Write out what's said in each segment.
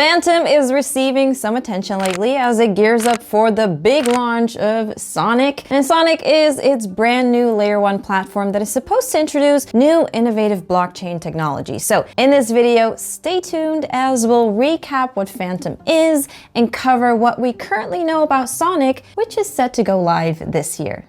Fantom is receiving some attention lately as it gears up for the big launch of Sonic. And Sonic is its brand new Layer 1 platform that is supposed to introduce new innovative blockchain technology. So in this video, stay tuned as we'll recap what Fantom is and cover what we currently know about Sonic, which is set to go live this year.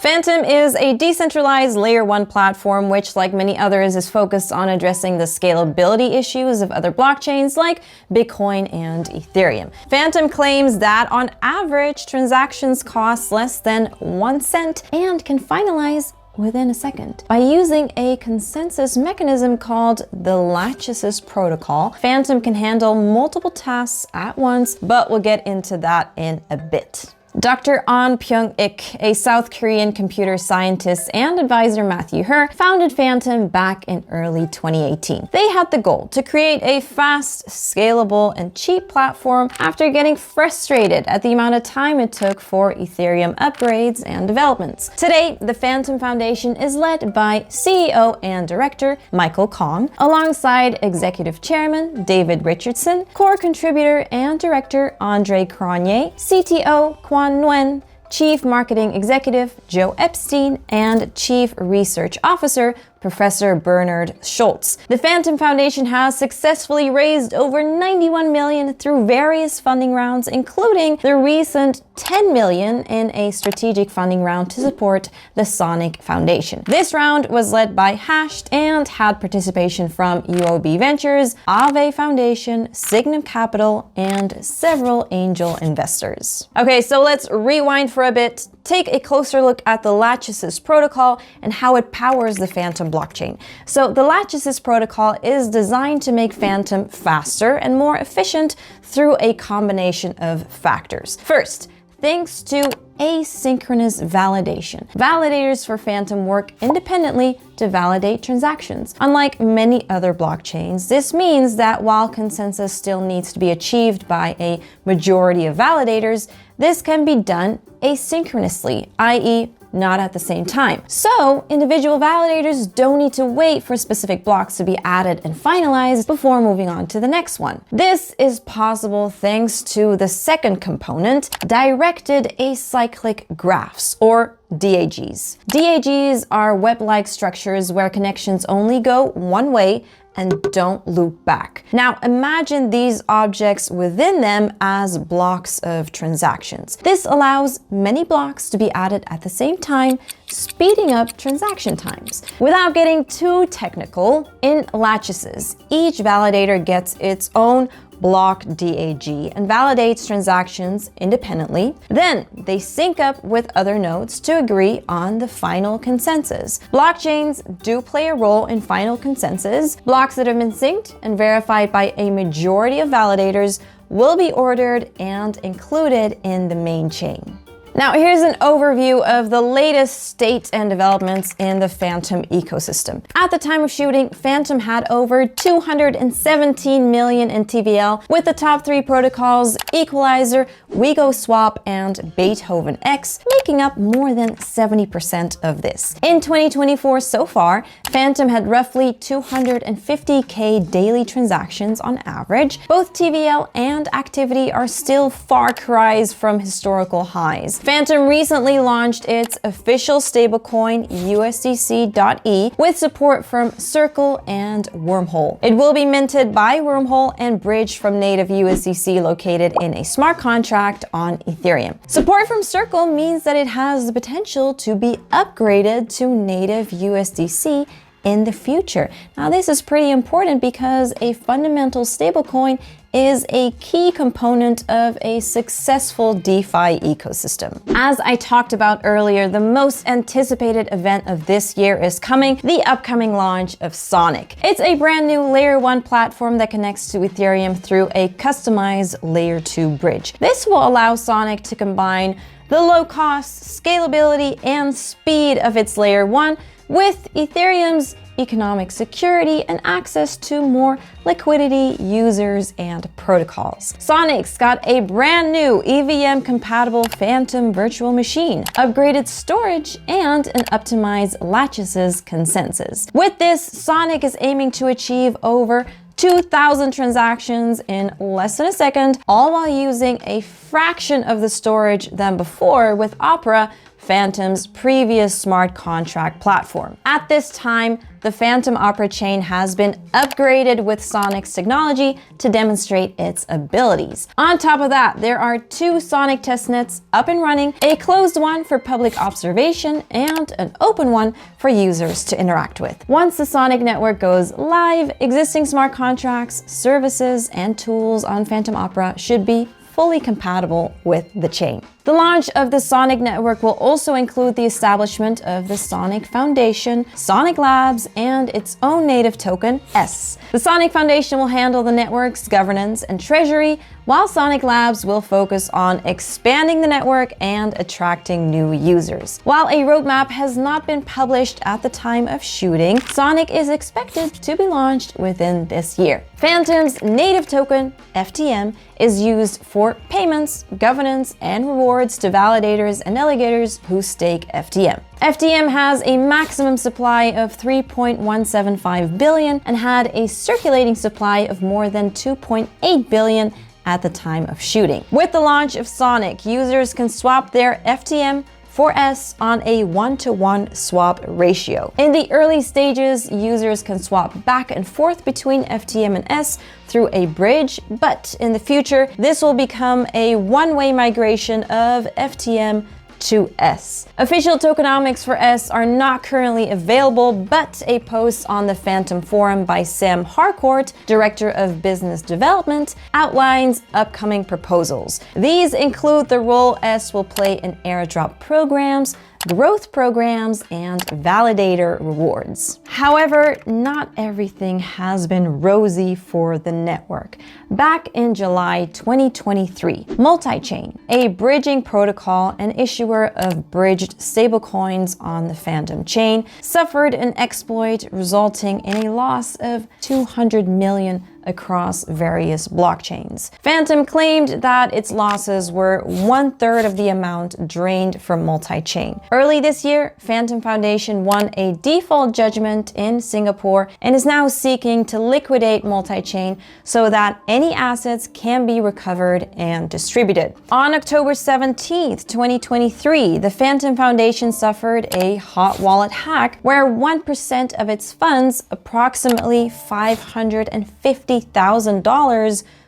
Fantom is a decentralized Layer 1 platform which, like many others, is focused on addressing the scalability issues of other blockchains like Bitcoin and Ethereum. Fantom claims that on average, transactions cost less than 1 cent and can finalize within a second. By using a consensus mechanism called the Lachesis protocol, Fantom can handle multiple tasks at once, but we'll get into that in a bit. Dr. An Pyong-ik, a South Korean computer scientist, and advisor Matthew Her founded Fantom back in early 2018. They had the goal to create a fast, scalable, and cheap platform after getting frustrated at the amount of time it took for Ethereum upgrades and developments. Today, the Fantom Foundation is led by CEO and director Michael Kong, alongside executive chairman David Richardson, core contributor and director Andre Cronje, CTO Quan Nguyen, Chief Marketing Executive Joe Epstein, and Chief Research Officer Professor Bernard Schultz. The Fantom Foundation has successfully raised over 91 million through various funding rounds, including the recent 10 million in a strategic funding round to support the Sonic Foundation. This round was led by Hashed and had participation from UOB Ventures, Aave Foundation, Signum Capital, and several angel investors. Okay, so let's rewind for a bit, take a closer look at the Lachesis protocol and how it powers the Fantom blockchain. So the Lachesis protocol is designed to make Fantom faster and more efficient through a combination of factors. First, thanks to asynchronous validation. Validators for Fantom work independently to validate transactions. Unlike many other blockchains, this means that while consensus still needs to be achieved by a majority of validators, this can be done asynchronously, i.e., not at the same time. So individual validators don't need to wait for specific blocks to be added and finalized before moving on to the next one. This is possible thanks to the second component, directed acyclic graphs, or DAGs. DAGs are web-like structures where connections only go one way and don't loop back. Now imagine these objects within them as blocks of transactions. This allows many blocks to be added at the same time, speeding up transaction times. Without getting too technical, in Lachesis, each validator gets its own block DAG and validates transactions independently. Then they sync up with other nodes to agree on the final consensus. Blockchains do play a role in final consensus. Blocks that have been synced and verified by a majority of validators will be ordered and included in the main chain. Now here's an overview of the latest state and developments in the Fantom ecosystem. At the time of shooting, Fantom had over 217 million in TVL, with the top 3 protocols Equalizer, WeGoSwap, and Beethoven X making up more than 70% of this. In 2024 so far, Fantom had roughly 250k daily transactions on average. Both TVL and activity are still far cries from historical highs. Fantom recently launched its official stablecoin USDC.E with support from Circle and Wormhole. It will be minted by Wormhole and bridged from native USDC located in a smart contract on Ethereum. Support from Circle means that it has the potential to be upgraded to native USDC in the future. Now this is pretty important because a fundamental stablecoin is a key component of a successful DeFi ecosystem. As I talked about earlier, the most anticipated event of this year is coming, the upcoming launch of Sonic. It's a brand new Layer 1 platform that connects to Ethereum through a customized Layer 2 bridge. This will allow Sonic to combine the low cost, scalability, and speed of its Layer 1 with Ethereum's economic security and access to more liquidity, users, and protocols. Sonic's got a brand new EVM-compatible Fantom virtual machine, upgraded storage, and an optimized Lachesis consensus. With this, Sonic is aiming to achieve over 2,000 transactions in less than a second, all while using a fraction of the storage than before with Opera, Fantom's previous smart contract platform. At this time, the Fantom Opera chain has been upgraded with Sonic's technology to demonstrate its abilities. On top of that, there are 2 Sonic testnets up and running, a closed one for public observation and an open one for users to interact with. Once the Sonic network goes live, existing smart contracts, services, and tools on Fantom Opera should be fully compatible with the chain. The launch of the Sonic network will also include the establishment of the Sonic Foundation, Sonic Labs, and its own native token, S. The Sonic Foundation will handle the network's governance and treasury, while Sonic Labs will focus on expanding the network and attracting new users. While a roadmap has not been published at the time of shooting, Sonic is expected to be launched within this year. Fantom's native token, FTM, is used for payments, governance, and rewards to validators and delegators who stake FTM. FTM has a maximum supply of 3.175 billion and had a circulating supply of more than 2.8 billion at the time of shooting. With the launch of Sonic, users can swap their FTM for S on a 1-to-1 swap ratio. In the early stages, users can swap back and forth between FTM and S through a bridge, but in the future, this will become a one-way migration of FTM to S. Official tokenomics for S are not currently available, but a post on the Fantom forum by Sam Harcourt, Director of Business Development, outlines upcoming proposals. These include the role S will play in airdrop programs, growth programs, and validator rewards. However, not everything has been rosy for the network. Back in July 2023, Multichain, a bridging protocol and issuer of bridged stablecoins on the Fantom chain, suffered an exploit resulting in a loss of 200 million across various blockchains. Fantom claimed that its losses were 1/3 of the amount drained from Multichain. Early this year, Fantom Foundation won a default judgment in Singapore and is now seeking to liquidate Multichain so that any assets can be recovered and distributed. On October 17th, 2023, the Fantom Foundation suffered a hot wallet hack where 1% of its funds, approximately $550,000,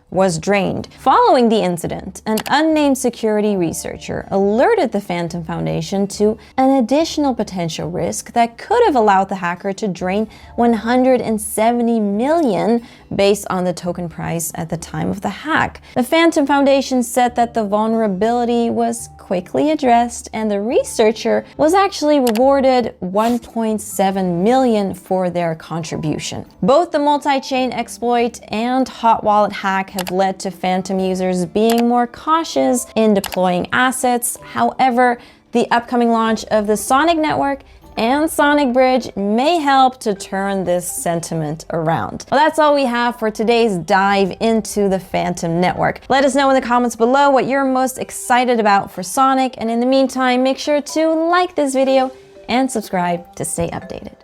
was drained. Following the incident, an unnamed security researcher alerted the Fantom Foundation to an additional potential risk that could have allowed the hacker to drain 170 million based on the token price at the time of the hack. The Fantom Foundation said that the vulnerability was quickly addressed and the researcher was actually rewarded 1.7 million for their contribution. Both the multi-chain exploit and hot wallet hack have led to Fantom users being more cautious in deploying assets. However, the upcoming launch of the Sonic network and Sonic Bridge may help to turn this sentiment around. Well, that's all we have for today's dive into the Fantom network. Let us know in the comments below what you're most excited about for Sonic, and in the meantime, make sure to like this video and subscribe to stay updated.